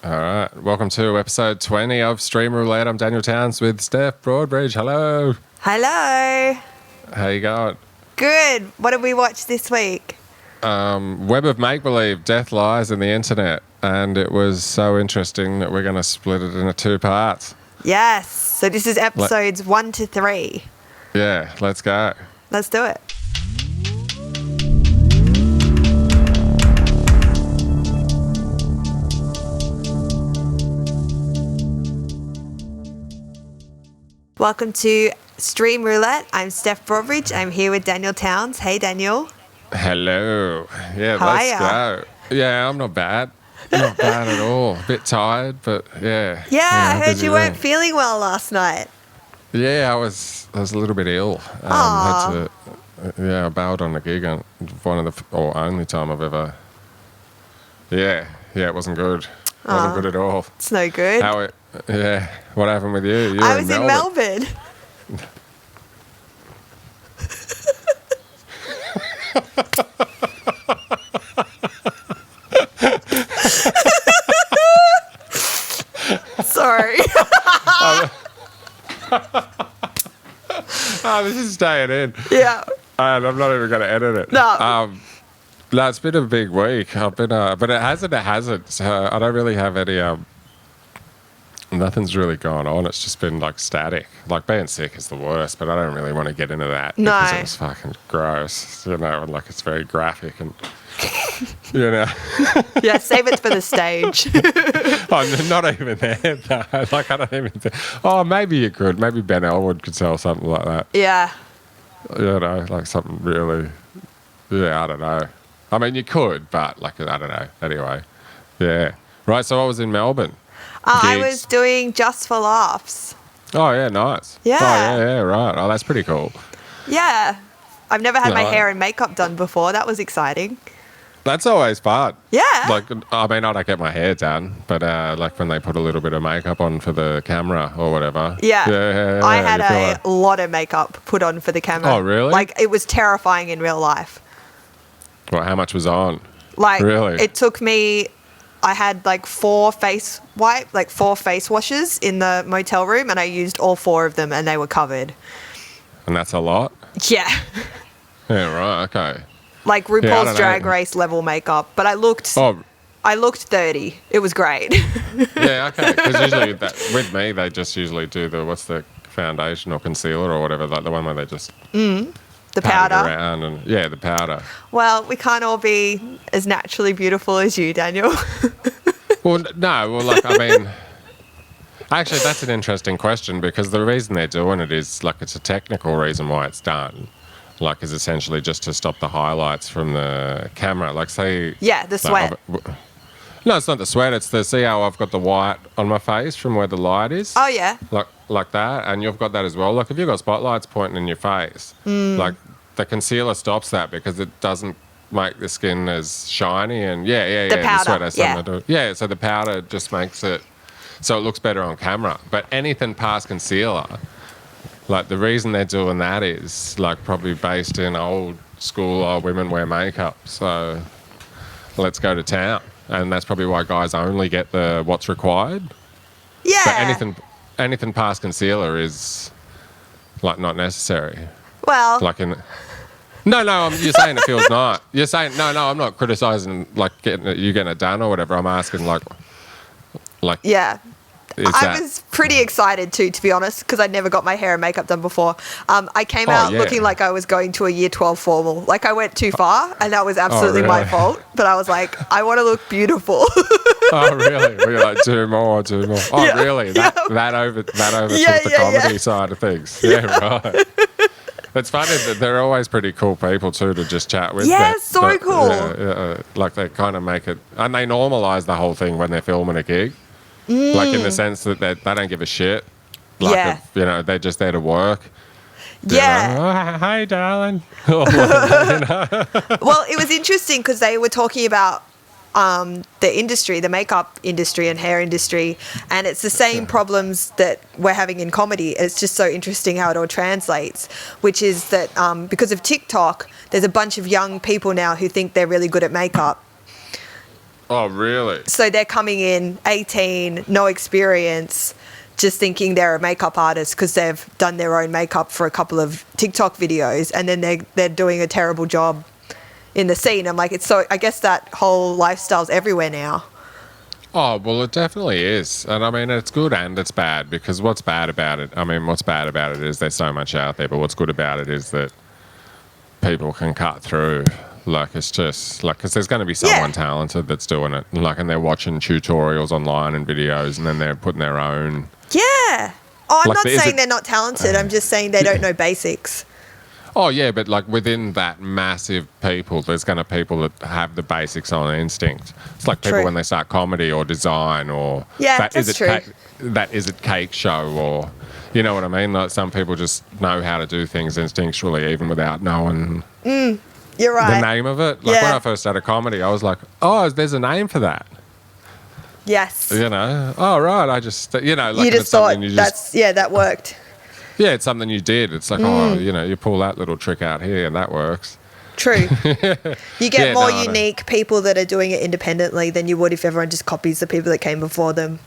All right. Welcome to episode 20 of Stream Roulette. I'm Daniel Towns with Steph Broadbridge. Hello. Hello. How you going? Good. What did we watch this week? Web of Make-Believe, Death Lies and the Internet. And it was so interesting that we're going to split it into two parts. Yes. So this is episodes 1 to 3. Yeah, let's go. Let's do it. Welcome to Stream Roulette. I'm Steph Broadbridge. I'm here with Daniel Towns. Hey, Daniel. Hello. Yeah, How let's are go. Yeah, I'm not bad. Not bad at all. A bit tired, but yeah. Yeah, I heard busy you weren't week. feeling well last night. Yeah, I was a little bit ill. Aw. I bailed on the gig on only time I've ever. Yeah, it wasn't good. Wasn't good at all. It's no good. What happened with you? You I were was in Melbourne. Sorry. This is staying in. Yeah. And I'm not even going to edit it. No. No, it's been a big week. But it hasn't. So I don't really have any. Nothing's really gone on. It's just been like static. Like being sick is the worst, but I don't really want to get into that because it was fucking gross. And like it's very graphic and Yeah, save it for the stage. Oh, not even there. No. Like I don't even think. Oh, maybe you could. Maybe Ben Elwood could sell something like that. Yeah. Like something really. Yeah, I don't know. I mean, you could, but like I don't know. Anyway, yeah. Right. So I was in Melbourne. I was doing Just for Laughs. Oh yeah, nice. Yeah. Oh yeah, right. Oh, that's pretty cool. Yeah. I've never had my No. hair and makeup done before. That was exciting. That's always fun. Yeah. Like, I mean, I don't get my hair done, but like when they put a little bit of makeup on for the camera or whatever. Yeah. I had you feel a lot of makeup put on for the camera. Oh, really? Like, it was terrifying in real life. Well, how much was on? Like, Really? it took me... I had like 4 face washes in the motel room, and I used all 4 of them, and they were covered. And that's a lot? Yeah. Yeah, right, okay. Like Yeah, I RuPaul's don't Drag know. Race level makeup. But I looked 30. It was great. Yeah, okay. Because usually with me, they just usually do what's the foundation or concealer or whatever, like the one where they just The pat it powder. around and the powder. Well, we can't all be as naturally beautiful as you, Daniel. Well, no, like, I mean, actually, that's an interesting question because the reason they're doing it is, like, it's a technical reason why it's done. Like, is essentially just to stop the highlights from the camera. Like, say... Yeah, the sweat. No, it's not the sweat. It's see how I've got the white on my face from where the light is? Oh, yeah. Like that, and you've got that as well. Like, if you've got spotlights pointing in your face, like, the concealer stops that because it doesn't make the skin as shiny and The powder, sweat has something to do. Yeah, so the powder just makes it so it looks better on camera. But anything past concealer, like the reason they're doing that is like probably based in old women wear makeup. So let's go to town. And that's probably why guys only get the what's required. Yeah. But anything past concealer is like not necessary. Well, Like in No, you're saying it feels nice. You're saying no. I'm not criticizing like you getting it done or whatever. I'm asking like yeah. is I that was pretty excited too, to be honest, because I'd never got my hair and makeup done before. I came out yeah. looking like I was going to a year 12 formal. Like I went too far, and that was absolutely my really? fault. But I was like, I want to look beautiful. Oh really? We're like do more. Oh Yeah, really? yeah. That over Yeah, the yeah, comedy yeah. side of things. Yeah, right. It's funny that they're always pretty cool people too to just chat with. Yeah, so cool. Like they kind of make it, and they normalise the whole thing when they're filming a gig. Like in the sense that they don't give a shit. Like Yeah. if, they're just there to work. Yeah. Oh, hey, darling. Well, it was interesting because they were talking about the industry, the makeup industry and hair industry, and it's the same problems that we're having in comedy. It's just so interesting how it all translates, which is that because of TikTok, there's a bunch of young people now who think they're really good at makeup. Oh, really? So they're coming in 18, no experience, just thinking they're a makeup artist because they've done their own makeup for a couple of TikTok videos, and then they're doing a terrible job in the scene. I'm like, I guess that whole lifestyle's everywhere now. Oh, well, it definitely is. And I mean, it's good and it's bad, because what's bad about it is there's so much out there, but what's good about it is that people can cut through. Like, it's just, like, because there's going to be someone talented that's doing it. Like, and they're watching tutorials online and videos, and then they're putting their own. Yeah. Oh, I'm Like, not saying they're not talented. I'm just saying they don't know basics. Oh, yeah, but like within that massive people, there's going to people that have the basics on instinct. It's like people True. when they start comedy or design or Yeah, that's true. That Is It Cake show, or, you know what I mean? Like, some people just know how to do things instinctually even without knowing You're right. the name of it. Like, when Yeah. I first started comedy, I was like, oh, there's a name for that. Yes. You know? Oh, right. I just, you know, like, You just it's thought something you just, that worked. yeah, it's something you did. It's like, oh, you know, you pull that little trick out here and that works. True. You get Yeah, more no, I know. unique people that are doing it independently than you would if everyone just copies the people that came before them.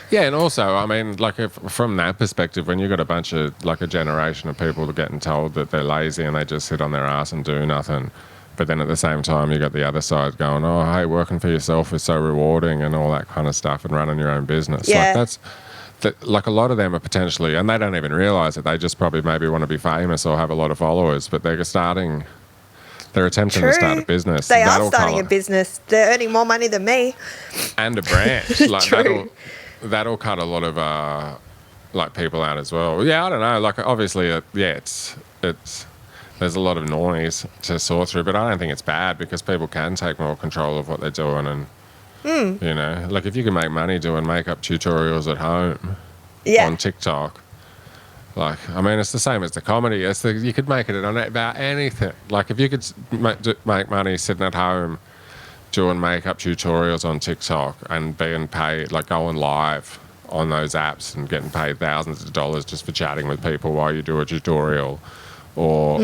Yeah, and also, I mean, like, from that perspective, when you've got a bunch of, like, a generation of people that are getting told that they're lazy and they just sit on their ass and do nothing, but then at the same time, you got the other side going, oh, hey, working for yourself is so rewarding and all that kind of stuff, and running your own business. Yeah. Like, like, a lot of them are potentially, and they don't even realise it, they just probably maybe want to be famous or have a lot of followers, but they're attempting to start a business. They are That'll starting a business. They're earning more money than me. and a branch. Like, True. that'll cut a lot of like, people out as well. Yeah, I don't know. Like, obviously, it's there's a lot of noise to sort through, but I don't think it's bad, because people can take more control of what they're doing, and you know, like, if you can make money doing makeup tutorials at home on TikTok. Like, I mean, it's the same as the comedy. You could make it on about anything. Like, if you could make money sitting at home doing makeup tutorials on TikTok and being paid, like, going live on those apps and getting paid thousands of dollars just for chatting with people while you do a tutorial, or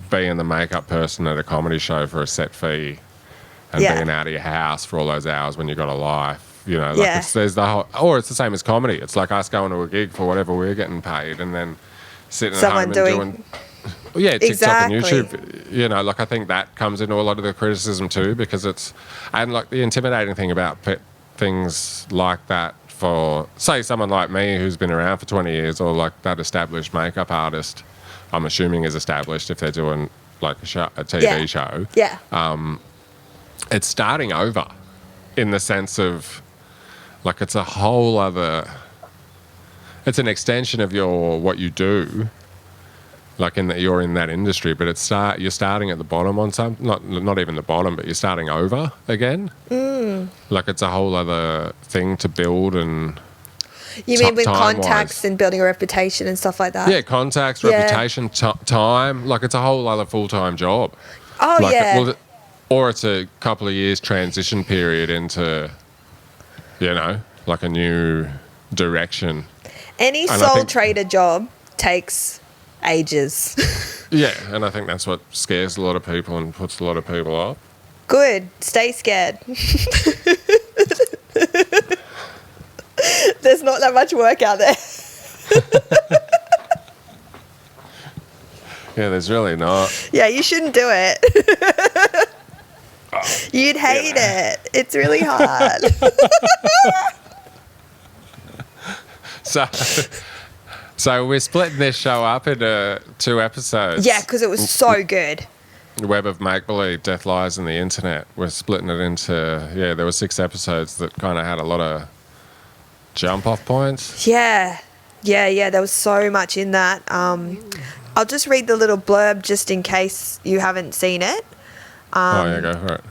being the makeup person at a comedy show for a set fee, and being out of your house for all those hours when you got a life. You know, like, there's the whole, or it's the same as comedy. It's like us going to a gig for whatever we're getting paid, and then sitting at home and doing TikTok and YouTube. You know, like, I think that comes into a lot of the criticism too, because and like, the intimidating thing about things like that for, say, someone like me who's been around for 20 years, or like that established makeup artist, I'm assuming is established if they're doing like a TV show. Yeah. It's starting over, in the sense of, like, it's a whole other, it's an extension of what you do, like, in that you're in that industry, but you're starting at the bottom on some, not even the bottom, but you're starting over again. Like, it's a whole other thing to build. And you mean with time-wise. contacts and building a reputation and stuff like that? Yeah, contacts, reputation, time. Like, it's a whole other full-time job. Oh, like, yeah. Or it's a couple of years transition period into, you know, like, a new direction. Any sole trader job takes ages. Yeah, and I think that's what scares a lot of people and puts a lot of people off. Good. Stay scared. There's not that much work out there. Yeah, there's really not. Yeah, you shouldn't do it. You'd hate it. It's really hard. So we're splitting this show up into 2 episodes. Yeah, because it was so good. Web of Make-Believe, Death Lies and the Internet. We're splitting it into, there were 6 episodes that kind of had a lot of jump-off points. Yeah. There was so much in that. I'll just read the little blurb just in case you haven't seen it. Go for it.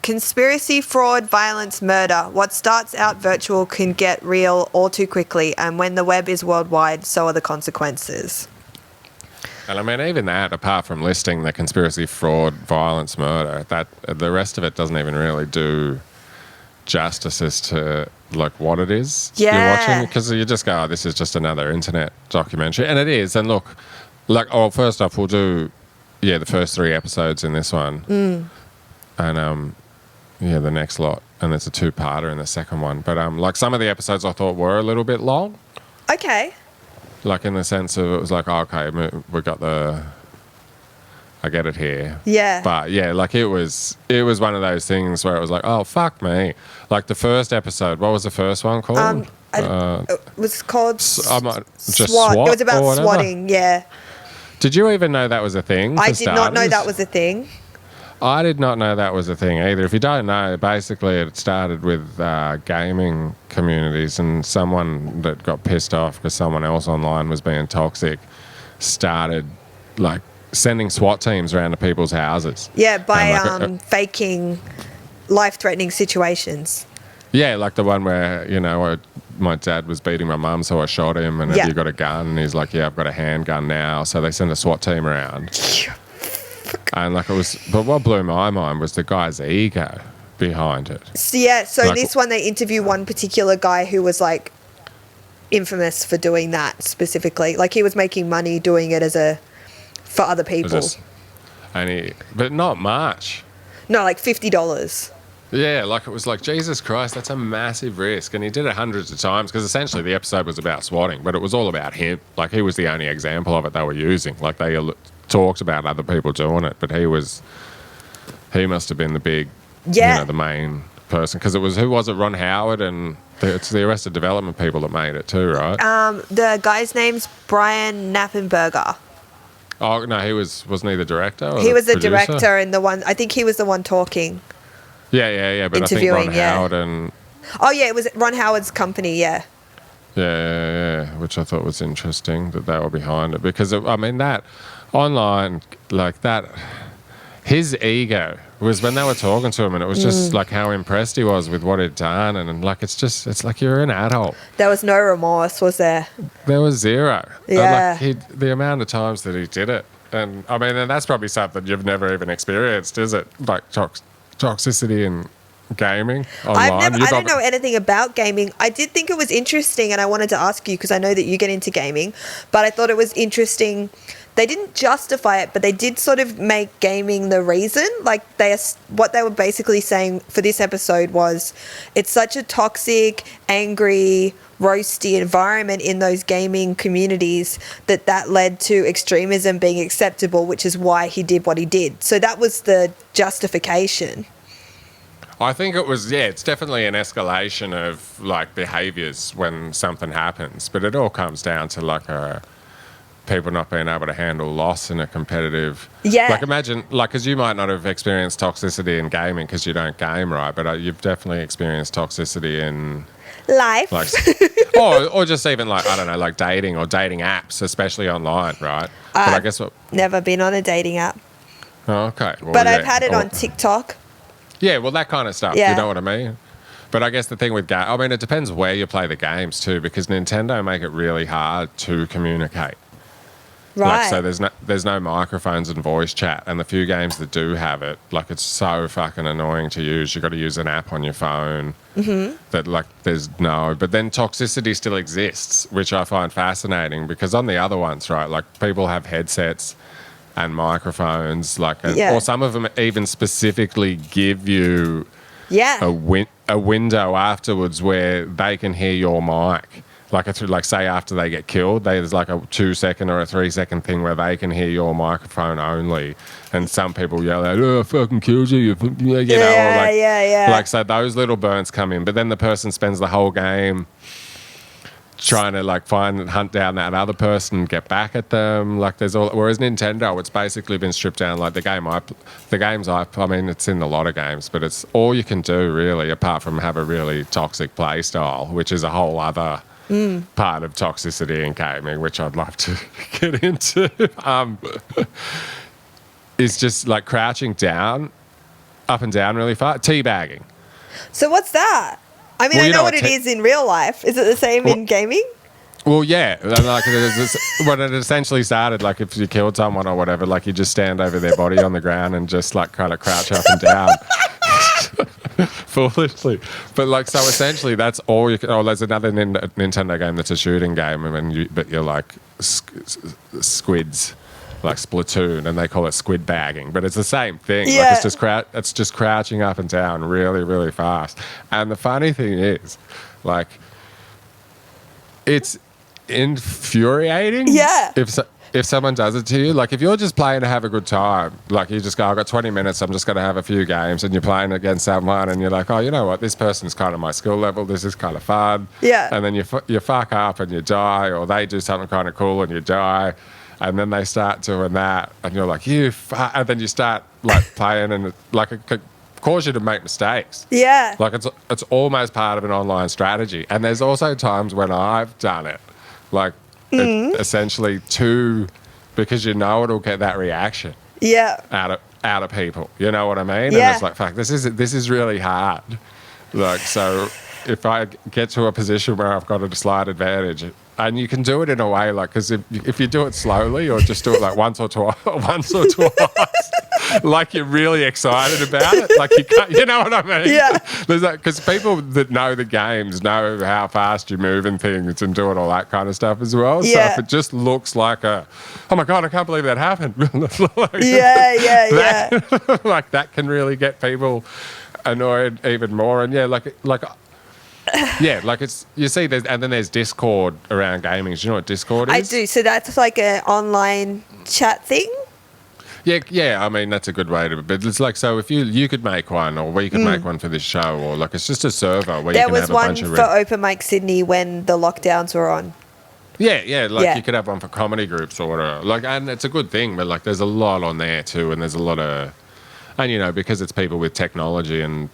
Conspiracy, fraud, violence, murder. What starts out virtual can get real all too quickly, and when the web is worldwide, so are the consequences. And I mean, even that, apart from listing the conspiracy, fraud, violence, murder, that the rest of it doesn't even really do justice as to, like, what it is you're watching, because you just go, oh, this is just another internet documentary, and it is. And look, like, first off, we'll do the first 3 episodes in this one, and the next lot, and it's a two-parter in the second one. But like some of the episodes I thought were a little bit long, Okay. like in the sense of it was like, oh, okay, we got I get it here. Yeah. But yeah, like it was one of those things where it was like, oh fuck me. Like the first episode, what was the first one called? It was called just SWAT. SWAT It was about or whatever? swatting, yeah. Did you even know that was a thing? I for did not know starters? that was a thing. I did not know that was a thing either. If you don't know, basically it started with gaming communities, and someone that got pissed off because someone else online was being toxic started like sending SWAT teams around to people's houses. Yeah, by And, like, faking life-threatening situations. yeah, like the one where, my dad was beating my mum, so I shot him, and Yeah. have you got a gun? And he's like, yeah, I've got a handgun now. So they send a SWAT team around. And like but what blew my mind was the guy's ego behind it. So, yeah, so Like- this one they interview one particular guy who was like infamous for doing that specifically. Like he was making money doing it for other people. But not much. No, like $50. Yeah, like it was like, Jesus Christ, that's a massive risk. And he did it hundreds of times because essentially the episode was about swatting, but it was all about him. Like he was the only example of it they were using. Like they talked about other people doing it, but he must have been the big, Yeah. the main person. Because who was it? Ron Howard, and it's the Arrested Development people that made it too, right? The guy's name's Brian Knappenberger. Oh, no, wasn't he the director? Or He was the producer? director and I think he was the one talking. Yeah. But I think Interviewing, Ron yeah. Howard and Oh, yeah, it was Ron Howard's company, yeah. Yeah, which I thought was interesting that they were behind it because, that online, like that, his ego was when they were talking to him, and it was just like how impressed he was with what he'd done, and like it's like you're an adult. There was no remorse, was there? There was zero. Yeah. The amount of times that he did it, and and that's probably something you've never even experienced, is it? Like toxicity in gaming online. I don't know anything about gaming. I did think it was interesting, and I wanted to ask you because I know that you get into gaming, but I thought it was interesting. They didn't justify it, but they did sort of make gaming the reason. Like what they were basically saying for this episode was, it's such a toxic, angry, roasty environment in those gaming communities that led to extremism being acceptable, which is why he did what he did. So that was the justification. I think it was, it's definitely an escalation of like behaviours when something happens, but it all comes down to like people not being able to handle loss in a competitive. Yeah. Like imagine, like, because you might not have experienced toxicity in gaming because you don't game, right? But you've definitely experienced toxicity in Life. like, or just even like, I don't know, like dating or dating apps, especially online, right? But I guess Never been on a dating app, Oh, okay. Well, but yeah. I've had it on TikTok. Yeah, well, that kind of stuff. Yeah. You know what I mean? But I guess the thing with it depends where you play the games too, because Nintendo make it really hard to communicate. Right. Like, so there's no microphones and voice chat, and the few games that do have it, like, it's so fucking annoying to use. You've got to use an app on your phone. Mm-hmm. That like there's no. But then toxicity still exists, which I find fascinating because on the other ones, right, like people have headsets and microphones, like, or some of them even specifically give you a window afterwards where they can hear your mic. Like say after they get killed, there's like a 2-second or a 3-second thing where they can hear your microphone only, and some people yell out, "Oh, I fucking killed you!" Like so those little burns come in, but then the person spends the whole game trying to like find and hunt down that other person and get back at them. Like there's all. Whereas Nintendo, it's basically been stripped down. Like it's in a lot of games, but it's all you can do really, apart from have a really toxic play style, which is a whole other part of toxicity in gaming, which I'd love to get into. Is just like crouching down, up and down really far, teabagging. So what's that? I mean, I know what it is in real life. Is it the same in gaming? Well, yeah. And like when it essentially started, like if you killed someone or whatever, like you just stand over their body on the ground and just like kind of crouch up and down. Foolishly. But like, so essentially that's all you can. Oh, there's another Nintendo game that's a shooting game, but you're like squids. like Splatoon, and they call it squid bagging, but it's the same thing. Yeah. Like it's just crouching up and down really, really fast. And the funny thing is, like, it's infuriating. Yeah. If someone does it to you, like if you're just playing to have a good time, like you just go, I've got 20 minutes, I'm just going to have a few games, and you're playing against someone and you're like, oh, you know what, this person's kind of my skill level, this is kind of fun. Yeah. And then you fuck up and you die, or they do something kind of cool and you die, and then they start doing that and you're like, and then you start like playing, and like it could cause you to make mistakes. Yeah. Like it's almost part of an online strategy. And there's also times when I've done it, like essentially because you know it'll get that reaction Yeah. out of people. You know what I mean? Yeah. And it's like, fuck, this is really hard. Like, so if I get to a position where I've got a slight advantage, and you can do it in a way like, because if you do it slowly or just do it like once or twice, like you're really excited about it, like you can't, you know what I mean? Yeah. There's that, because people that know the games know how fast you move and things and doing all that kind of stuff as well. Yeah. So if it just looks like oh my God, I can't believe that happened. Like, Yeah. like that can really get people annoyed even more. And yeah, like it's, you see, and then there's Discord around gaming. Do you know what Discord is? I do. So that's like an online chat thing? Yeah. I mean, that's a good way to. But it's like, so if you could make one, or we could make one for this show, or like it's just a server where you can have a bunch of. There was one for Open Mic Sydney when the lockdowns were on. Yeah. You could have one for comedy groups or whatever. Like, and it's a good thing, but like, there's a lot on there too, and there's a lot of, and you know, because it's people with technology and.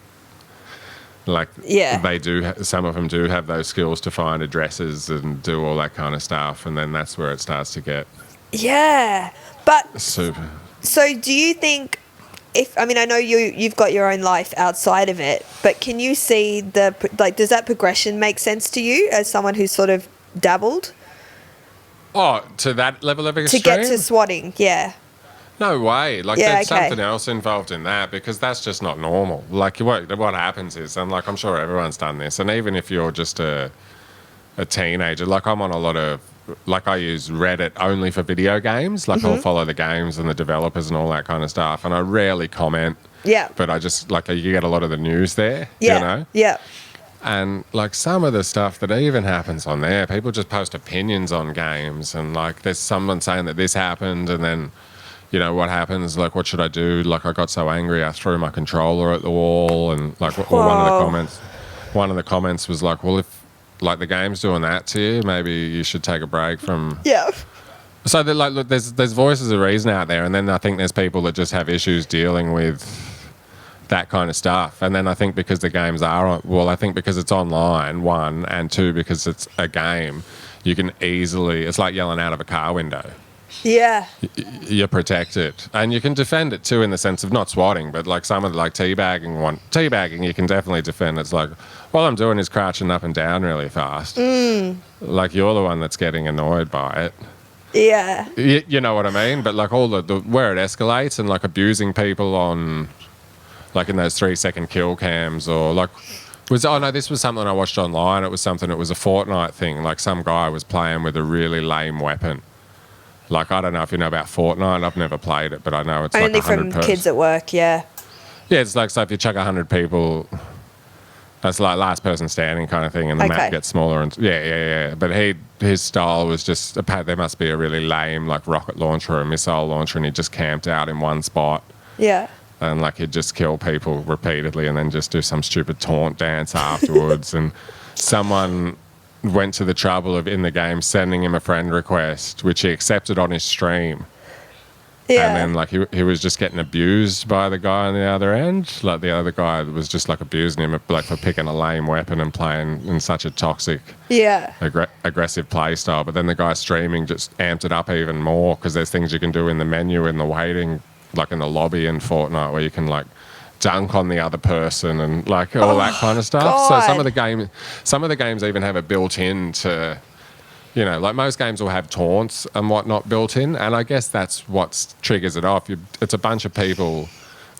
Like, they do, some of them do have those skills to find addresses and do all that kind of stuff, and then that's where it starts to get but super. So do you think, I know you've got your own life outside of it, but can you see does that progression make sense to you as someone who's sort of dabbled? Oh, to that level of extreme? To get to swatting, yeah. No way. Like, there's something else involved in that, because that's just not normal. Like, what happens is, and like, I'm sure everyone's done this, and even if you're just a teenager, like I'm on a lot of, like I use Reddit only for video games. Like I'll follow the games and the developers and all that kind of stuff, and I rarely comment. Yeah. But I just, like, you get a lot of the news there, yeah. you know? Yeah. And like some of the stuff that even happens on there, people just post opinions on games, and like there's someone saying that this happened, and then, you know, what happens, like, what should I do? Like, I got so angry, I threw my controller at the wall, and like, one of the comments was like, well, if like the game's doing that to you, maybe you should take a break from. Yeah. So like, look, there's voices of reason out there, and then I think there's people that just have issues dealing with that kind of stuff. And then I think because the games I think because it's online, one, and two, because it's a game, you can easily, it's like yelling out of a car window. Yeah. You're protected, and you can defend it too, in the sense of not swatting, but like some of the, like teabagging you can definitely defend. It's like, all I'm doing is crouching up and down really fast. Like, you're the one that's getting annoyed by it. Yeah. You know what I mean? But like all the where it escalates, and like abusing people on, like in those 3-second kill cams, or like this was something I watched online. It was a Fortnite thing. Like, some guy was playing with a really lame weapon. Like, I don't know if you know about Fortnite. I've never played it, but I know it's only like 100 from kids at work, yeah. Yeah, it's like, so if you chuck 100 people, that's like last person standing kind of thing, and the map gets smaller. And yeah. But his style was just, there must be a really lame, like, rocket launcher or a missile launcher, and he just camped out in one spot. Yeah. And like, he'd just kill people repeatedly and then just do some stupid taunt dance afterwards. And someone went to the trouble of, in the game, sending him a friend request, which he accepted on his stream. Yeah. And then like he was just getting abused by the guy on the other end. Like, the other guy was just like abusing him, like, for picking a lame weapon and playing in such a toxic, aggressive play style. But then the guy streaming just amped it up even more, because there's things you can do in the menu, in the waiting, like in the lobby in Fortnite, where you can like dunk on the other person and like all that kind of stuff. God. So some of the games even have it built in to, you know, like most games will have taunts and whatnot built in, and I guess that's what triggers it off. It's a bunch of people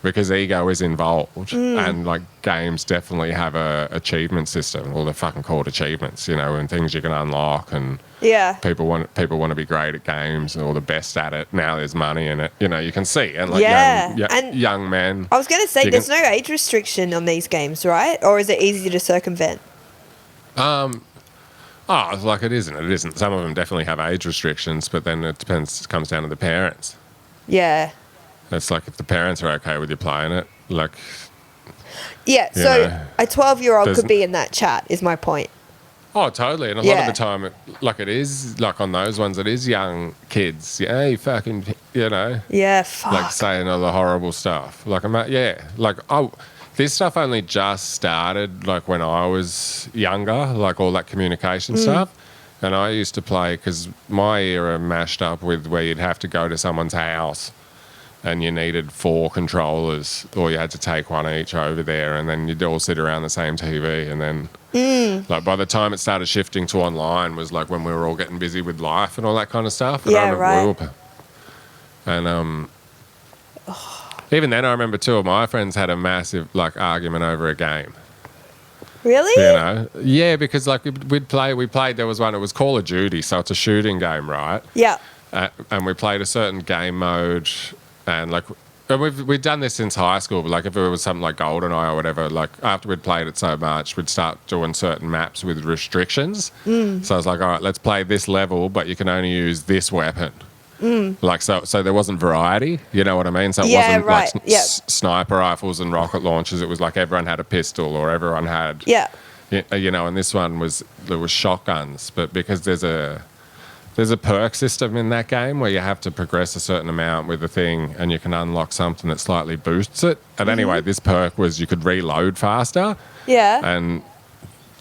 because ego is involved, and like games definitely have a achievement system, or they're fucking called achievements, you know, and things you can unlock, and Yeah. people want to be great at games or the best at it. Now there's money in it, you know, you can see, and like And young men. I was going to say, you there's can- no age restriction on these games, right? Or is it easy to circumvent? Oh, like it isn't. It isn't. Some of them definitely have age restrictions, but then it depends. It comes down to the parents. Yeah. It's like if the parents are okay with you playing it, like Yeah, You so know, a 12-year-old there's- could be in that chat, is my point. oh, totally. And a lot Yeah. of the time, it is like on those ones, it is young kids. Yeah, you fucking, you know, Yeah, fuck. like saying all the horrible stuff. Like this stuff only just started like when I was younger, like all that communication stuff. And I used to play because my era mashed up with where you'd have to go to someone's house and you needed 4 controllers, or you had to take one each over there, and then you'd all sit around the same TV. And then, like, by the time it started shifting to online was like when we were all getting busy with life and all that kind of stuff. And Yeah, I remember right. and even then, I remember 2 of my friends had a massive like argument over a game. Really? You know, yeah, because like we played. There was one. It was Call of Duty, so it's a shooting game, right? Yeah. And we played a certain game mode, and like, and we'd done this since high school. But like, if it was something like GoldenEye or whatever, like after we'd played it so much, we'd start doing certain maps with restrictions. So I was like, all right, let's play this level, but you can only use this weapon. Like so there wasn't variety. You know what I mean? So it Yeah, wasn't right. like Yep. sniper rifles and rocket launchers. It was like everyone had a pistol, or everyone had. Yeah. You know, and this one there was shotguns, but because there's a perk system in that game where you have to progress a certain amount with the thing, and you can unlock something that slightly boosts it. And anyway, this perk was you could reload faster, Yeah. and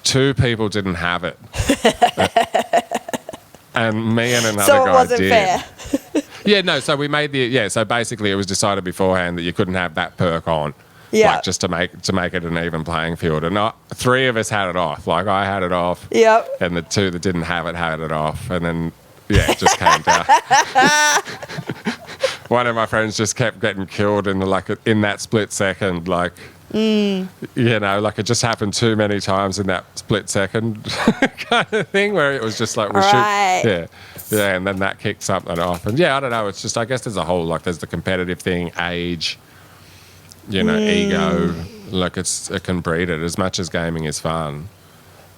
2 people didn't have it, and me and another So it guy wasn't did. fair. Yeah, no. So we made so basically it was decided beforehand that you couldn't have that perk on. Yeah. Like just to make it an even playing field. And 3 of us had it off. Like I had it off. Yep. And the 2 that didn't have it had it off. And then it just came down. One of my friends just kept getting killed in that split second. Like you know, like it just happened too many times in that split second kind of thing where it was just like we'll Right. shoot. Yeah, and then that kicked something off. And I don't know, it's just I guess there's a whole there's the competitive thing, age, you know, ego. Like it can breed it as much as gaming is fun.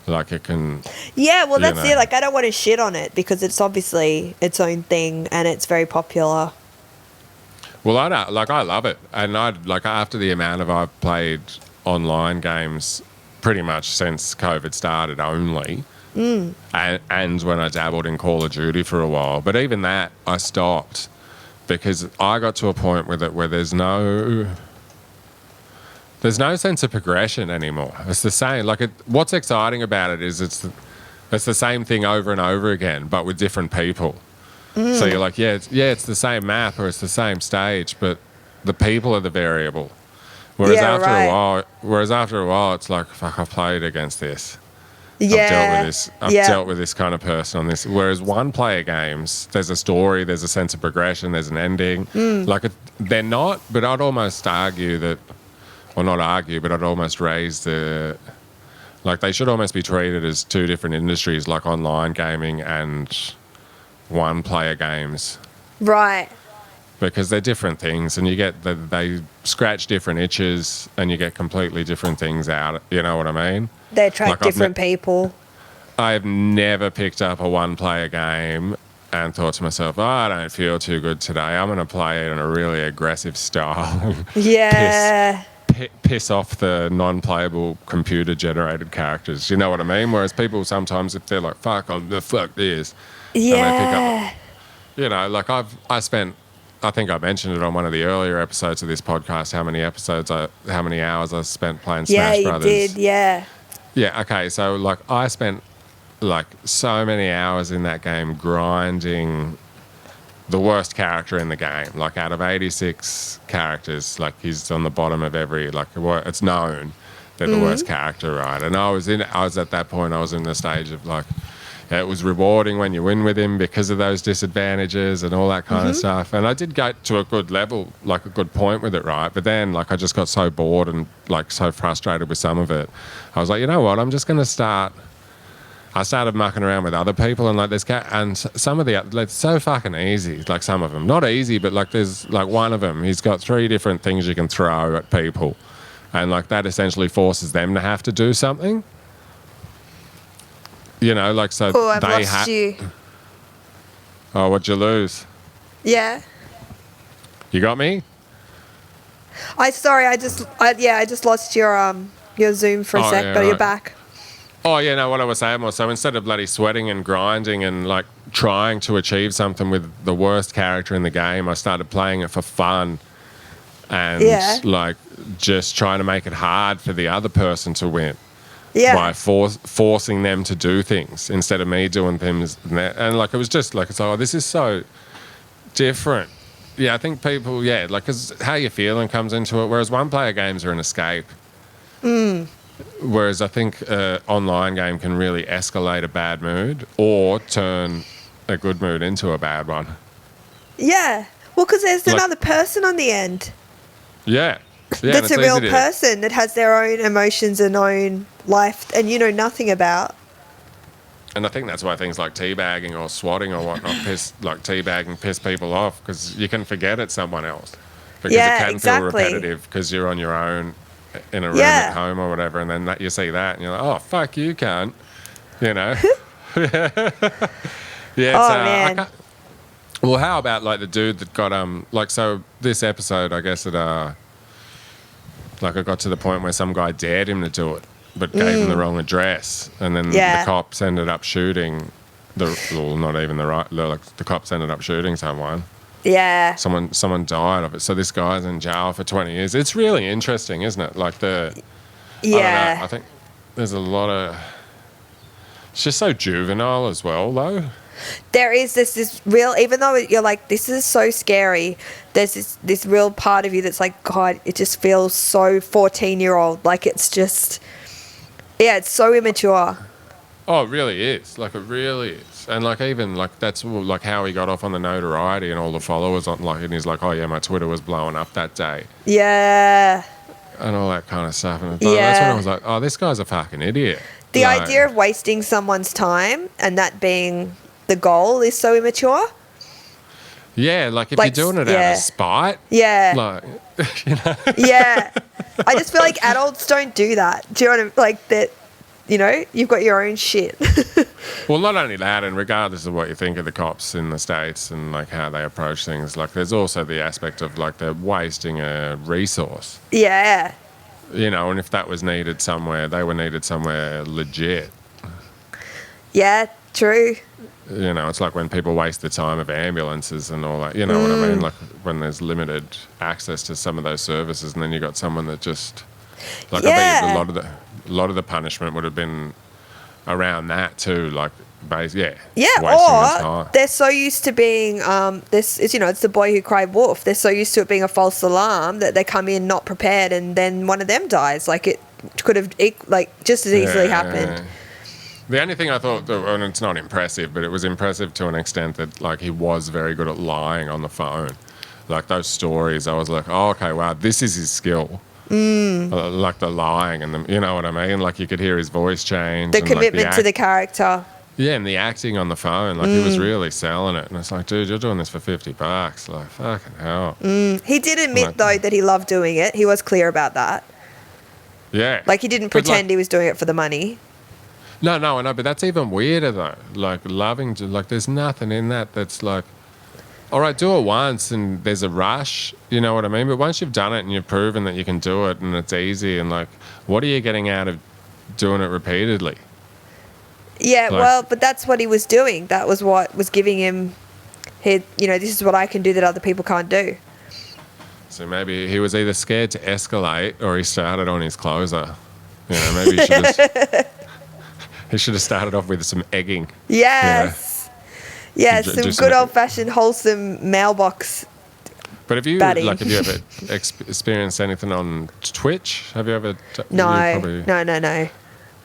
Like it can. Yeah, well, you that's know. it. Like, I don't want to shit on it because it's obviously its own thing and it's very popular. Well, I don't, I love it, and after the amount I've played online games, pretty much since COVID started only, and when I dabbled in Call of Duty for a while, but even that I stopped because I got to a point with it where there's no sense of progression anymore. It's the same. What's exciting about it is it's the same thing over and over again, but with different people. So you're like, it's the same map or it's the same stage, but the people are the variable. Whereas after a while, it's like, fuck, I've played against this. Yeah. I've dealt with this kind of person on this. Whereas one-player games, there's a story, there's a sense of progression, there's an ending. They're not, but I'd almost argue that, or not argue, but I'd almost raise they should almost be treated as 2 different industries, like online gaming and one-player games, Right. because they're different things, and you get they scratch different itches, and you get completely different things out. You know what I mean? They attract Like, different people. I've never picked up a one-player game and thought to myself, I don't feel too good today. I'm going to play it in a really aggressive style. Yeah. Piss off the non-playable computer-generated characters. You know what I mean? Whereas people sometimes, if they're like, fuck this. Yeah. You know, like I think I mentioned it on one of the earlier episodes of this podcast, how many hours I spent playing Smash Brothers. Yeah, you did, yeah. Yeah, okay, so I spent so many hours in that game grinding the worst character in the game. Like out of 86 characters, he's on the bottom of every, it's known they're the worst character, right? And I was at that point, I was in the stage of it was rewarding when you win with him because of those disadvantages and all that kind of stuff. And I did get to a good level, like a good point with it, right? But then, like, I just got so bored and, like, so frustrated with some of it. I was like, you know what? I'm just going to start. I started mucking around with other people, and, like, and some of the, like, it's so fucking easy. Like, some of them. Not easy, but, like, there's, like, one of them, he's got 3 different things you can throw at people. And, like, that essentially forces them to have to do something. You know, like, so Oh, I've lost you. Oh, what'd you lose? Yeah. You got me? I just lost your Zoom for a sec, yeah, but you're right. back. Oh, yeah, no, what I was saying was, so instead of bloody sweating and grinding and, like, trying to achieve something with the worst character in the game, I started playing it for fun and, like, just trying to make it hard for the other person to win. Yeah. By forcing them to do things instead of me doing things. And, like, it was just like, oh, this is so different. Yeah, I think people, yeah, like, because how you feeling comes into it. Whereas one-player games are an escape. Whereas I think an online game can really escalate a bad mood or turn a good mood into a bad one. Yeah. Well, because there's another person on the end. Yeah. That's a real person that has their own emotions and own life, and you know nothing about. And I think that's why things like teabagging or swatting or whatnot piss people off, because you can forget it's someone else. Because it can feel repetitive because you're on your own in a room at home or whatever, and then you see that and you're like, oh, fuck you, cunt. You know? Man. Well, how about, like, the dude that got, like, so this episode, I guess, like, I got to the point where some guy dared him to do it, but gave him the wrong address, and then the cops ended up shooting the cops ended up shooting someone. Yeah. Someone died of it. So this guy's in jail for 20 years. It's really interesting, isn't it? Like I don't know, I think there's a lot of. It's just so juvenile as well, though. There is this real, even though you're like, this is so scary, there's this real part of you that's like, God, it just feels so 14-year-old. Like, it's just, it's so immature. Oh, it really is. Like, it really is. And, like, even, like, that's, like, how he got off on the notoriety and all the followers on, like, and he's like, oh, yeah, my Twitter was blowing up that day. Yeah. And all that kind of stuff. And that's when I was like, oh, this guy's a fucking idiot. The idea of wasting someone's time and that being the goal is so immature. Yeah, like, if you're doing it out of spite. Yeah. Like, you know. Yeah. I just feel like adults don't do that. Do you know what I mean? Like, that, you know, you've got your own shit. Well, not only that, and regardless of what you think of the cops in the States and, like, how they approach things, like, there's also the aspect of, like, they're wasting a resource. Yeah. You know, and if that was needed somewhere, they were needed somewhere legit. Yeah, true. You know, it's like when people waste the time of ambulances and all that. You know what I mean? Like, when there's limited access to some of those services, and then you got someone that just, like, I bet a lot of the punishment would have been around that too. Like, wasting their time. They're so used to being this is, you know, it's the boy who cried wolf. They're so used to it being a false alarm that they come in not prepared, and then one of them dies. Like, it could have, like, just as easily happened. The only thing I thought, and it's not impressive, but it was impressive to an extent that, like, he was very good at lying on the phone. Like, those stories, I was like, oh, okay, wow, this is his skill. Like the lying and the, you know what I mean? Like, you could hear his voice change. The commitment to the character. Yeah, and the acting on the phone, like, he was really selling it. And it's like, dude, you're doing this for $50. Like, fucking hell. He did admit, though, that he loved doing it. He was clear about that. Yeah. Like, he didn't pretend he was doing it for the money. No, I know, but that's even weirder, though. Like, loving to, like, there's nothing in that that's like, all right, do it once and there's a rush, you know what I mean? But once you've done it and you've proven that you can do it and it's easy, and, like, what are you getting out of doing it repeatedly? Yeah, like, well, but that's what he was doing. That was what was giving him, you know, this is what I can do that other people can't do. So maybe he was either scared to escalate or he started on his closer. You know, maybe he should have... He should have started off with some egging. Yes. Yeah, some good old-fashioned, wholesome mailbox. But have you batting. Like, have you ever experienced anything on Twitch? Have you ever? No.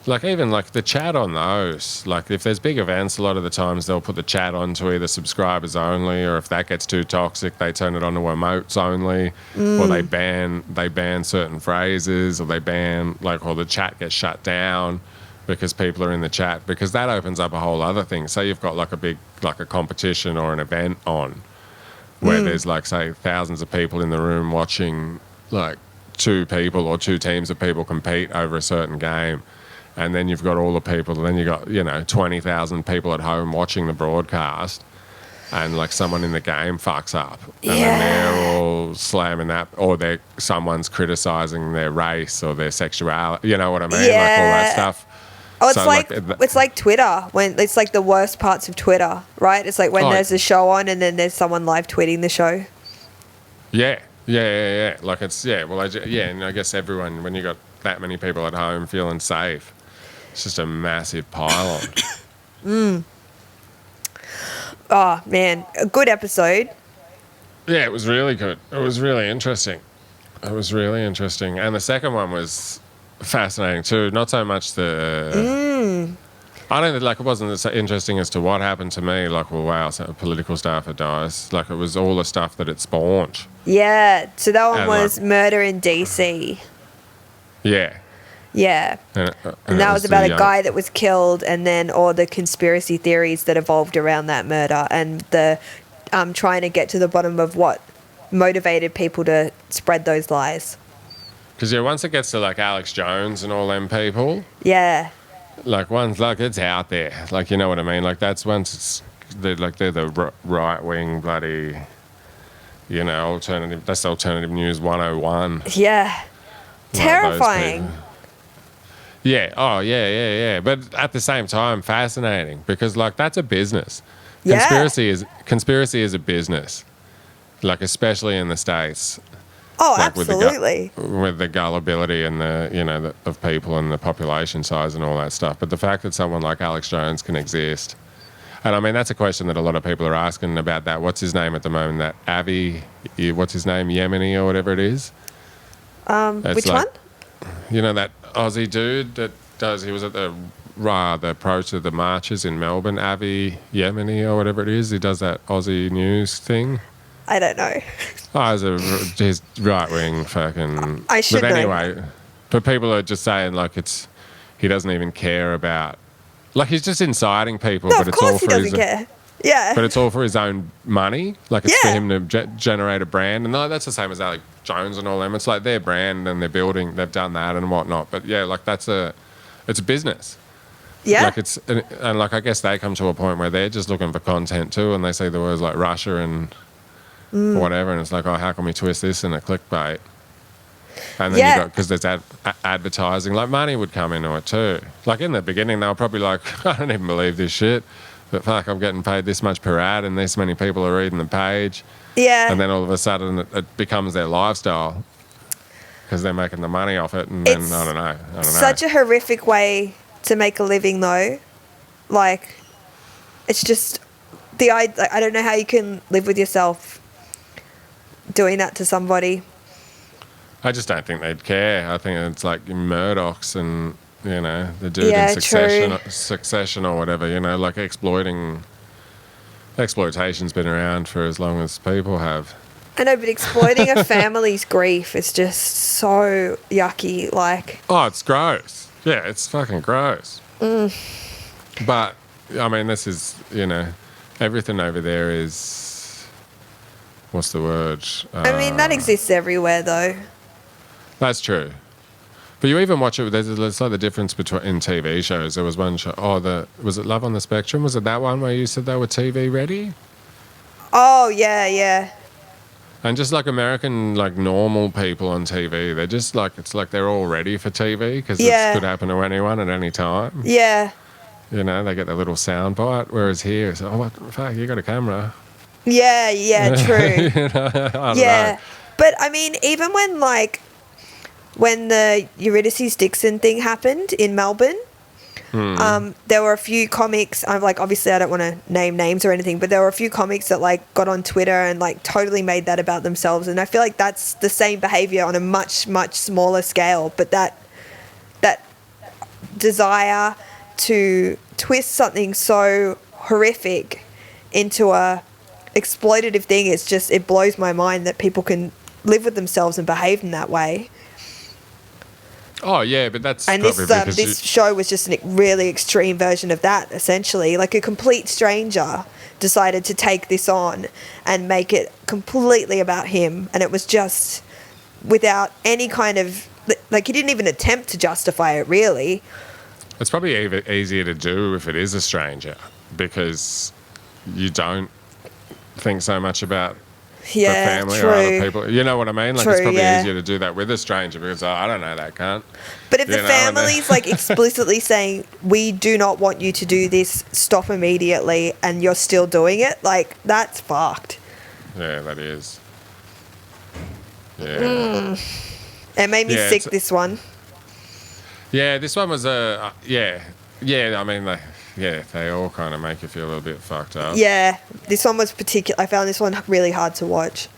like even like the chat on those, like if there's big events, a lot of the times they'll put the chat on to either subscribers only, or if that gets too toxic, they turn it on to emotes only, or they ban certain phrases, or they ban like, or the chat gets shut down because people are in the chat, because that opens up a whole other thing. Say you've got like a big, like a competition or an event on where there's like, say, thousands of people in the room watching like two people or two teams of people compete over a certain game. And then you've got all the people, and then you've got, 20,000 people at home watching the broadcast, and like someone in the game fucks up. And then they're all slamming that, or someone's criticising their race or their sexuality, you know what I mean? Yeah. Like all that stuff. Oh, it's So, it's like Twitter, when it's like the worst parts of Twitter, right? It's like when there's a show on and then there's someone live tweeting the show. Yeah. Like it's, and I guess everyone, when you got that many people at home feeling safe, it's just a massive pile-on. Oh, man. A good episode. Yeah, it was really good. It was really interesting. And the second one was fascinating too. Not so much I don't think, like, it wasn't so interesting as to what happened to me. Like, well, wow, so a political staffer dies. Like, it was all the stuff that it spawned. Yeah. So that one And, was like, Murder in DC. Yeah. Yeah. And that was about a guy that was killed, and then all the conspiracy theories that evolved around that murder, and the trying to get to the bottom of what motivated people to spread those lies. Because, once it gets to, like, Alex Jones and all them people, Yeah. like, it's out there. Like, you know what I mean? Like, that's they're the right-wing bloody, alternative, that's alternative news 101. Yeah. Like, Terrifying. Yeah. Oh, yeah. But at the same time, fascinating, because, like, that's a business. Yeah. Conspiracy is a business, like, especially in the States. Oh, Like, absolutely. with the gullibility and of people and the population size and all that stuff. But the fact that someone like Alex Jones can exist, and I mean, that's a question that a lot of people are asking about that. What's his name at the moment? That Avi, what's his name? Yemeni or whatever it is. Which one? That Aussie dude he was at the approach of the marches in Melbourne, Avi Yemeni or whatever it is. He does that Aussie news thing. I don't know. Oh, he's right-wing fucking... I should know. But anyway, but people are just saying, like, he doesn't even care about... Like, he's just inciting people, No, but of it's all course he for doesn't care. Yeah. But it's all for his own money. Like, it's for Yeah. him to generate a brand. And that's the same as Alex Jones and all them. It's like their brand, and they've done that and whatnot. But yeah, like, it's a business. Yeah. Like, and like, I guess they come to a point where they're just looking for content too, and they see the words like Russia and whatever, and it's like, oh, how can we twist this in a clickbait? And then you got, because there's advertising, like, money would come into it too. Like, in the beginning, they were probably like, I don't even believe this shit, but fuck, I'm getting paid this much per ad, and this many people are reading the page. Yeah. And then all of a sudden, it becomes their lifestyle because they're making the money off it, and then I don't know. Such a horrific way to make a living, though. Like, it's just I don't know how you can live with yourself doing that to somebody. I just don't think they'd care. I think it's like Murdoch's and, the dude in Succession or whatever, like exploitation's been around for as long as people have. I know, but exploiting a family's grief is just so yucky. Like, oh, it's gross. Yeah, it's fucking gross. But, I mean, this is, everything over there is, what's the word? I mean, that exists everywhere, though. That's true. But you even watch it, there's like the difference in TV shows. There was one show, was it Love on the Spectrum? Was it that one where you said they were TV ready? Oh, yeah. And just like American, like, normal people on TV, they're just like, it's like they're all ready for TV because it could happen to anyone at any time. Yeah. They get their little sound bite, whereas here, it's, oh, what the fuck, you got a camera. Yeah, true. I don't know. But, I mean, even when the Eurydice Dixon thing happened in Melbourne, there were a few comics, obviously I don't want to name names or anything, but there were a few comics that, like, got on Twitter and, like, totally made that about themselves. And I feel like that's the same behaviour on a much, much smaller scale, but that desire to twist something so horrific into a exploitative thing. It's just, it blows my mind that people can live with themselves and behave in that way. Oh yeah, but that's And probably this show was just a really extreme version of that, essentially. Like a complete stranger decided to take this on and make it completely about him, and it was just without any kind of, like, he didn't even attempt to justify it, really. It's probably easier to do if it is a stranger, because you don't think so much about the family or other people. You know what I mean? Like, it's probably easier to do that with a stranger because, I don't know that cunt. But if the family's like explicitly saying, we do not want you to do this, stop immediately, and you're still doing it, like, that's fucked. Yeah, that is. Yeah. It made me sick, this one. Yeah, this one was yeah, I mean, they all kind of make you feel a little bit fucked up. Yeah, this one was I found this one really hard to watch.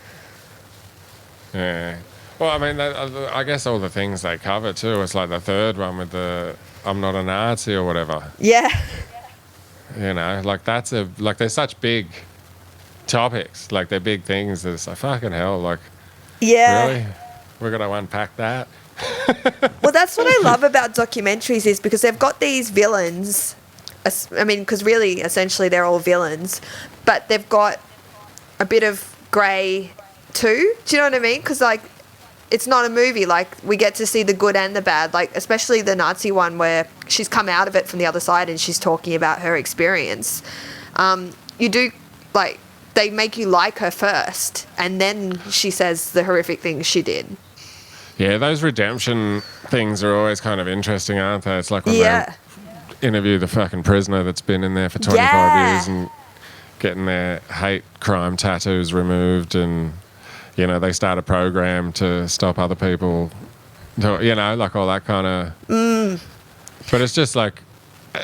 Yeah. Well, I mean, I guess all the things they cover too. It's like the third one with the I'm not a Nazi or whatever. Yeah. You know, like they're such big topics. Like they're big things. It's like, fucking hell, like, yeah. Really? We're going to unpack that? Well, that's what I love about documentaries, is because they've got these villains. I mean, because really, essentially, they're all villains, but they've got a bit of grey too. Do you know what I mean? Because, like, it's not a movie. Like, we get to see the good and the bad. Like, especially the Nazi one where she's come out of it from the other side and she's talking about her experience. You do, like, they make you like her first, and then she says the horrific things she did. Yeah, those redemption things are always kind of interesting, aren't they? It's like when they interview the fucking prisoner that's been in there for 25 years and getting their hate crime tattoos removed, and, you know, they start a program to stop other people, you know, like all that kind of... But it's just like,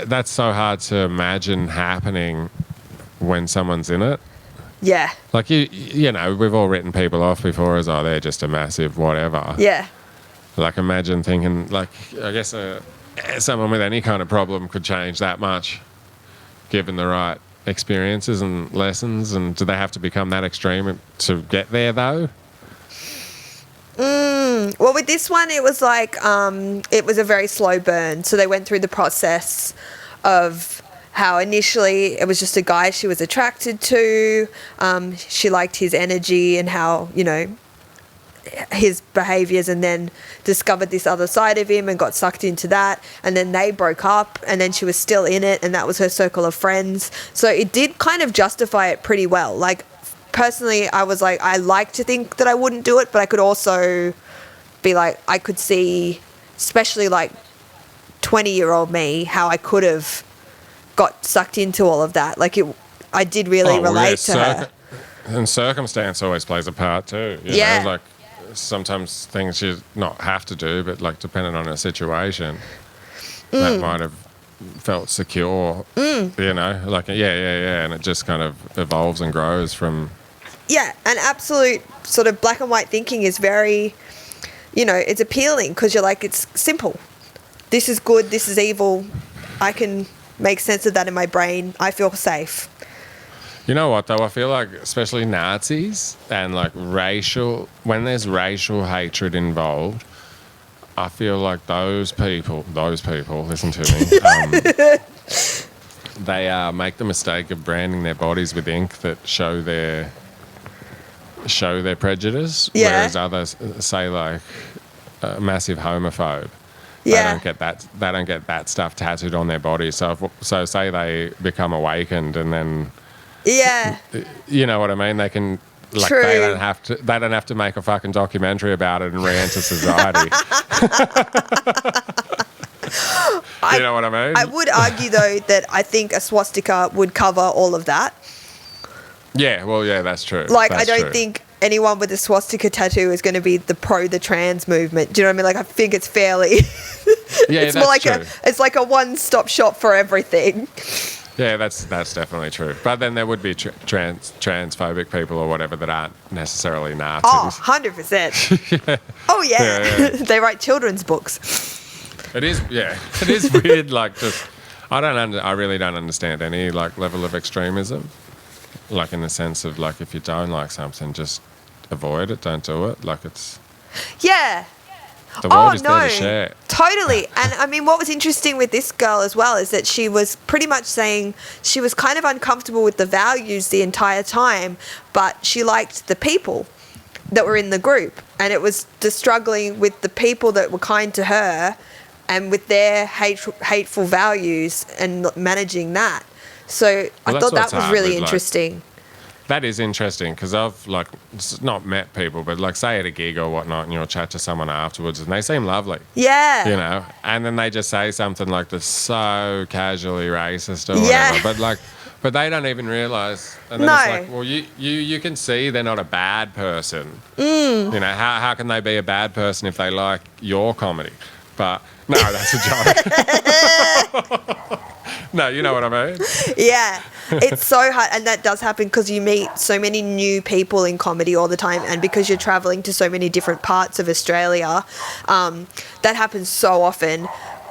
that's so hard to imagine happening when someone's in it. Yeah. Like, you know, we've all written people off before as, oh, they're just a massive whatever. Yeah. Like, imagine thinking, like, I guess someone with any kind of problem could change that much given the right experiences and lessons. And do they have to become that extreme to get there, though? Well, with this one, it was like, it was a very slow burn. So they went through the process of how initially it was just a guy she was attracted to. She liked his energy and how, you know, his behaviours, and then discovered this other side of him and got sucked into that. And then they broke up, and then she was still in it, and that was her circle of friends. So it did kind of justify it pretty well. Like, personally, I was like, I like to think that I wouldn't do it, but I could also be like, I could see, especially like 20-year-old me, how I could have got sucked into all of that. Like, I did really relate to her. And circumstance always plays a part too. You know? Like, sometimes things you not have to do, but like depending on a situation, that might have felt secure. You know, like and it just kind of evolves and grows from. Yeah, and absolute sort of black and white thinking is very, you know, it's appealing because you're like, it's simple. This is good. This is evil. I can make sense of that in my brain. I feel safe. You know what, though? I feel like, especially Nazis and, like, when there's racial hatred involved, I feel like those people, listen to me, they make the mistake of branding their bodies with ink that show their prejudice, whereas others say, like, a massive homophobe. They don't get that stuff tattooed on their body. So say they become awakened and then... Yeah. You know what I mean? They can, like, True. they don't have to make a fucking documentary about it and re-enter society. You know what I mean? I would argue, though, that I think a swastika would cover all of that. Yeah, well, yeah, that's true. Like, I don't think anyone with a swastika tattoo is going to be the trans movement. Do you know what I mean? Like, I think it's fairly... it's more like true. It's like a one-stop shop for everything. Yeah, that's definitely true. But then there would be transphobic people or whatever that aren't necessarily Nazis. Oh, 100%. Oh, yeah. They write children's books. It is, yeah. It is weird, like, just... I really don't understand any, like, level of extremism. Like, in the sense of, like, if you don't like something, just avoid it, don't do it. Like, it's... Yeah. The world is there to share. Totally. And I mean, what was interesting with this girl as well is that she was pretty much saying she was kind of uncomfortable with the values the entire time, but she liked the people that were in the group. And it was just struggling with the people that were kind to her and with their hateful values and managing that. So I thought that was really interesting. That is interesting because I've, like, not met people, but, like, say at a gig or whatnot and you'll chat to someone afterwards and they seem lovely. Yeah. You know? And then they just say something, like, that's so casually racist or whatever. But they don't even realise. And then it's like, well, you can see they're not a bad person. You know, how can they be a bad person if they like your comedy? But, no, that's a joke. No, you know what I mean? Yeah. It's so hard, and that does happen because you meet so many new people in comedy all the time, and because you're travelling to so many different parts of Australia, that happens so often.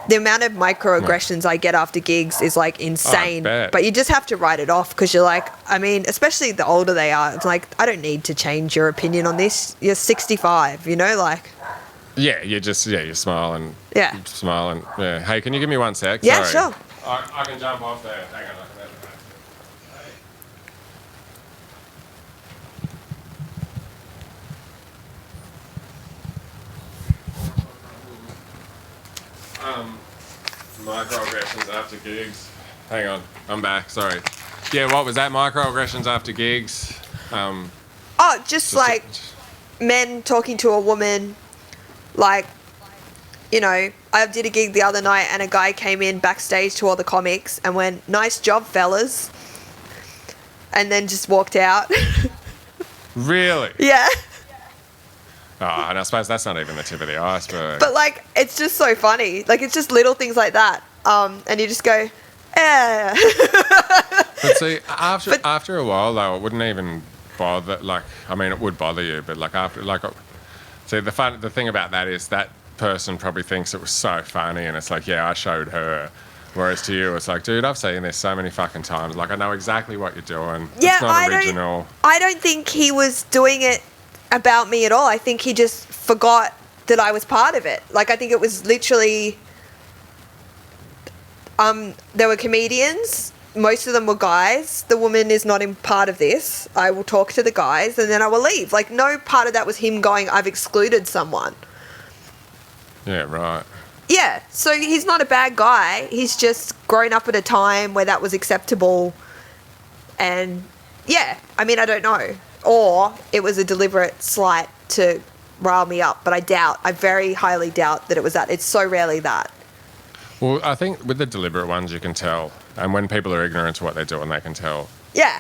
The amount of microaggressions I get after gigs is, like, insane. But you just have to write it off because you're like, I mean, especially the older they are, it's like, I don't need to change your opinion on this. You're 65, you know, like... Yeah, you smile and... Yeah. Smile and... Yeah. Hey, can you give me 1 sec? Yeah, Sorry. sure. I can jump off there. Hang on. Microaggressions after gigs. Hang on, I'm back. Sorry. Yeah, what was that? Microaggressions after gigs. Just like men talking to a woman, like, you know, I did a gig the other night and a guy came in backstage to all the comics and went, "Nice job, fellas," and then just walked out. Really? Yeah. Oh, and I suppose that's not even the tip of the iceberg. But, like, it's just so funny. Like, it's just little things like that. And you just go, eh. But see, after a while, though, it wouldn't even bother. Like, I mean, it would bother you, but, like, after, like, see, the thing about that is that person probably thinks it was so funny, and it's like, yeah, I showed her. Whereas to you, it's like, dude, I've seen this so many fucking times. Like, I know exactly what you're doing. Yeah, it's not original. I don't think he was doing it about me at all. I think he just forgot that I was part of it. Like, I think it was literally... there were comedians. Most of them were guys. The woman is not in part of this. I will talk to the guys and then I will leave. Like, no part of that was him going, I've excluded someone. Yeah, right. Yeah, so he's not a bad guy. He's just grown up at a time where that was acceptable. And, yeah, I mean, I don't know. Or it was a deliberate slight to rile me up. But I very highly doubt that it was that. It's so rarely that. Well, I think with the deliberate ones, you can tell. And when people are ignorant to what they're doing, they can tell. Yeah.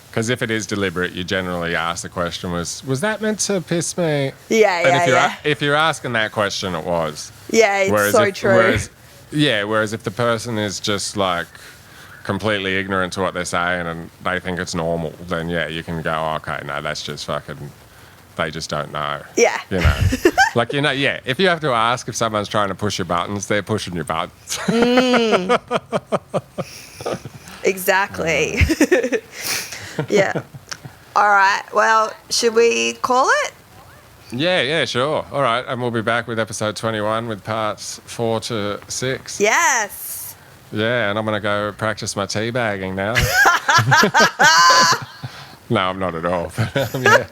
Because if it is deliberate, you generally ask the question, was that meant to piss me? Yeah, If you're asking that question, it was. Yeah, it's true. Whereas if the person is just, like, completely ignorant to what they're saying and they think it's normal, then, yeah, you can go, oh, okay, no, that's just fucking... They just don't know. Yeah. You know? Like, you know, yeah, if you have to ask if someone's trying to push your buttons, they're pushing your buttons. Exactly. Yeah. All right. Well, should we call it? Yeah, sure. All right. And we'll be back with episode 21 with parts 4 to 6. Yes. Yeah, and I'm going to go practice my teabagging now. No, I'm not at all. Yeah.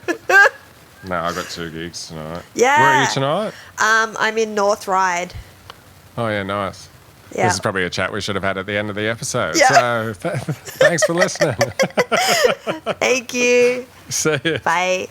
No, I've got 2 gigs tonight. Yeah. Where are you tonight? I'm in North Ryde. Oh, yeah, nice. Yeah. This is probably a chat we should have had at the end of the episode. Yeah. So thanks for listening. Thank you. See you. Bye.